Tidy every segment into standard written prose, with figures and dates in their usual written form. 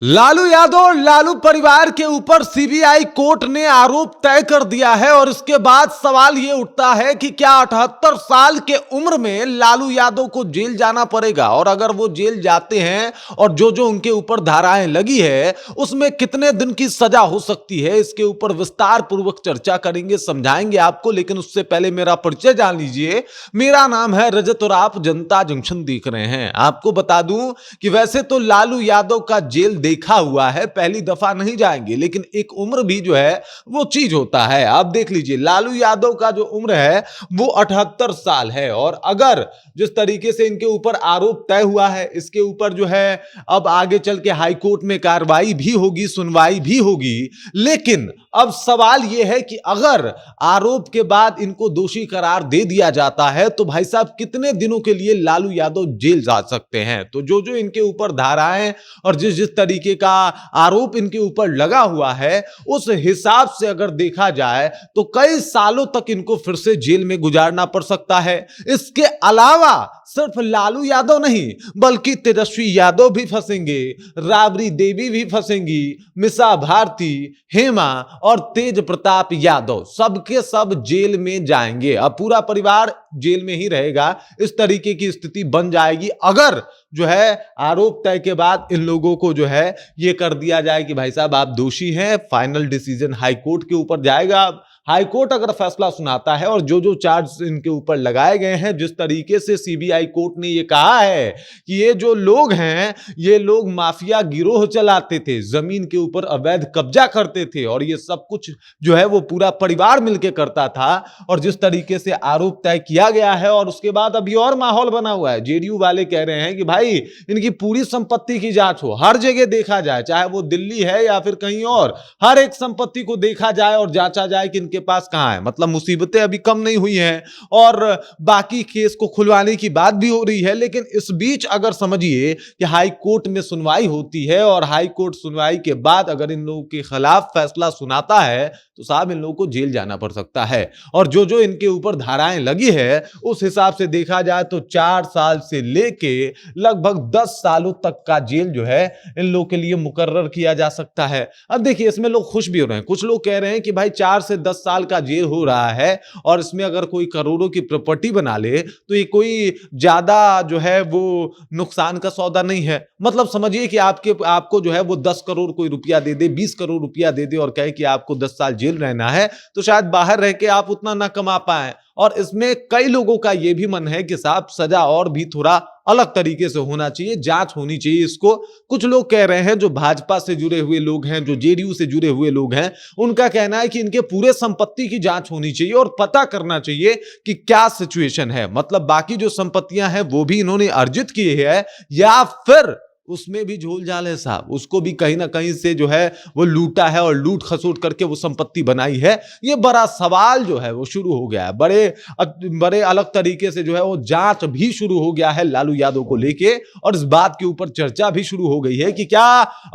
लालू यादव और लालू परिवार के ऊपर सीबीआई कोर्ट ने आरोप तय कर दिया है और इसके बाद सवाल यह उठता है कि क्या 78 साल के उम्र में लालू यादव को जेल जाना पड़ेगा, और अगर वो जेल जाते हैं और जो जो उनके ऊपर धाराएं लगी है उसमें कितने दिन की सजा हो सकती है, इसके ऊपर विस्तार पूर्वक चर्चा करेंगे, समझाएंगे आपको। लेकिन उससे पहले मेरा परिचय जान लीजिए। मेरा नाम है रजत और आप जनता जंक्शन देख रहे हैं। आपको बता दूं कि वैसे तो लालू यादव का जेल देखा हुआ है, पहली दफा नहीं जाएंगे, लेकिन एक उम्र भी जो है वो चीज होता है। आप देख लीजिए, लालू यादव का जो उम्र है वो 78 साल है, और अगर जिस तरीके से इनके ऊपर आरोप तय हुआ है, इसके ऊपर जो है अब आगे चल के हाई कोर्ट में कार्रवाई भी होगी, सुनवाई भी होगी। लेकिन अब सवाल यह है कि अगर आरोप के बाद इनको दोषी करार दे दिया जाता है तो भाई साहब कितने दिनों के लिए लालू यादव जेल जा सकते हैं। तो जो जो इनके ऊपर धाराएं और जिस जिस तरीके का आरोप इनके ऊपर लगा हुआ है, उस हिसाब से अगर देखा जाए तो कई सालों तक इनको फिर से जेल में गुजारना पड़ सकता है। इसके अलावा सिर्फ लालू यादव नहीं बल्कि तेजस्वी यादव भी फंसेंगे, राबड़ी देवी भी फंसेंगी, मिसा भारती, हेमा और तेज प्रताप यादव सबके सब जेल में जाएंगे। अब पूरा परिवार जेल में ही रहेगा, इस तरीके की स्थिति बन जाएगी अगर जो है आरोप तय के बाद इन लोगों को जो है ये कर दिया जाए कि भाई साहब आप दोषी हैं। फाइनल डिसीजन हाई कोर्ट के ऊपर जाएगा। हाई कोर्ट अगर फैसला सुनाता है और जो जो चार्ज इनके ऊपर लगाए गए हैं, जिस तरीके से सीबीआई कोर्ट ने ये कहा है कि ये जो लोग हैं ये लोग माफिया गिरोह चलाते थे, जमीन के ऊपर अवैध कब्जा करते थे, और ये सब कुछ जो है वो पूरा परिवार मिलकर करता था, और जिस तरीके से आरोप तय किया गया है, और उसके बाद अभी और माहौल बना हुआ है। जेडीयू वाले कह रहे हैं कि भाई इनकी पूरी संपत्ति की जांच हो, हर जगह देखा जाए, चाहे वो दिल्ली है या फिर कहीं और, हर एक संपत्ति को देखा जाए और जांचा जाए कि के पास कहां है। मतलब मुसीबतें अभी कम नहीं हुई हैं और बाकी केस को खुलवाने की बात भी हो रही है। लेकिन इस बीच अगर समझिए कि हाई कोर्ट में सुनवाई होती है और हाई कोर्ट सुनवाई के बाद अगर इन लोगों के खिलाफ फैसला सुनाता है तो साहब इन लोगों को जेल जाना पड़ सकता है। और जो जो इनके ऊपर धाराएं लगी है उस हिसाब से देखा जाए तो 4 साल से लेके लगभग 10 सालों तक का जेल जो है इन लोगों के लिए मुकर्रर किया जा सकता है। अब देखिए, इसमें लोग खुश भी हो रहे हैं। कुछ लोग कह रहे हैं कि भाई 4 से 10 साल का जेल हो रहा है और इसमें अगर कोई करोड़ों की प्रॉपर्टी बना ले तो ये कोई ज्यादा जो है वो नुकसान का सौदा नहीं है। मतलब समझिए कि आपको जो है वो 10 करोड़ कोई रुपया दे दे, 20 करोड़ रुपया दे दे और कहे कि आपको 10 साल जेल रहना है, तो शायद बाहर रह के आप उतना ना कमा पाए। और इसमें कई लोगों का यह भी मन है कि साहब सजा और भी थोड़ा अलग तरीके से होना चाहिए, जांच होनी चाहिए इसको। कुछ लोग कह रहे हैं, जो भाजपा से जुड़े हुए लोग हैं, जो जेडीयू से जुड़े हुए लोग हैं, उनका कहना है कि इनके पूरे संपत्ति की जांच होनी चाहिए और पता करना चाहिए कि क्या सिचुएशन है। मतलब बाकी जो संपत्तियां हैं वो भी इन्होंने अर्जित की है या फिर उसमें भी झोल झाल है साहब, उसको भी कहीं ना कहीं से जो है वो लूटा है और लूट खसोट करके वो संपत्ति बनाई है। ये बड़ा सवाल जो है वो शुरू हो गया है। बड़े अलग तरीके से जो है वो जांच भी शुरू हो गया है लालू यादव को लेके, और इस बात के ऊपर चर्चा भी शुरू हो गई है कि क्या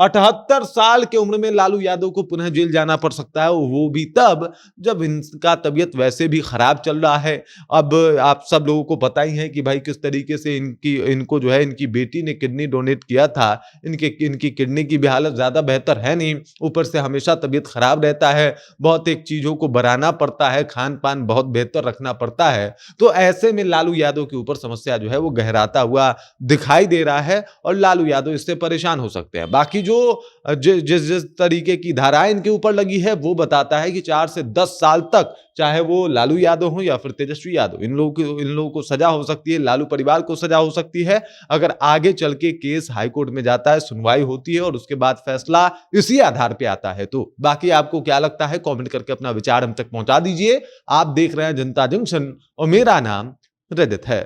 78 साल के उम्र में लालू यादव को पुनः जेल जाना पड़ सकता है, वो भी तब जब इनका तबीयत वैसे भी खराब चल रहा है। अब आप सब लोगों को पता ही है कि भाई किस तरीके से इनको जो है इनकी बेटी ने किडनी डोनेट किया था। इनकी किडनी की भी हालत ज्यादा बेहतर है नहीं, ऊपर से हमेशा तबीयत खराब रहता है, बहुत एक चीजों को बढ़ाना पड़ता है, खान पान बहुत बेहतर रखना पड़ता है। तो ऐसे में लालू यादव के ऊपर समस्या जो है वो गहराता हुआ दिखाई दे रहा है और लालू यादव इससे परेशान हो सकते हैं। बाकी जो जिस तरीके की धाराएं इनके ऊपर लगी है वो बताता है कि 4 से 10 साल तक, चाहे वो लालू यादव हो या फिर तेजस्वी यादव, इन लोगों को सजा हो सकती है, लालू परिवार को सजा हो सकती है अगर आगे चल के केस हाई कोर्ट में जाता है, सुनवाई होती है और उसके बाद फैसला इसी आधार पे आता है। तो बाकी आपको क्या लगता है, कमेंट करके अपना विचार हम तक पहुंचा दीजिए। आप देख रहे हैं जनता जंक्शन और मेरा नाम रजत है।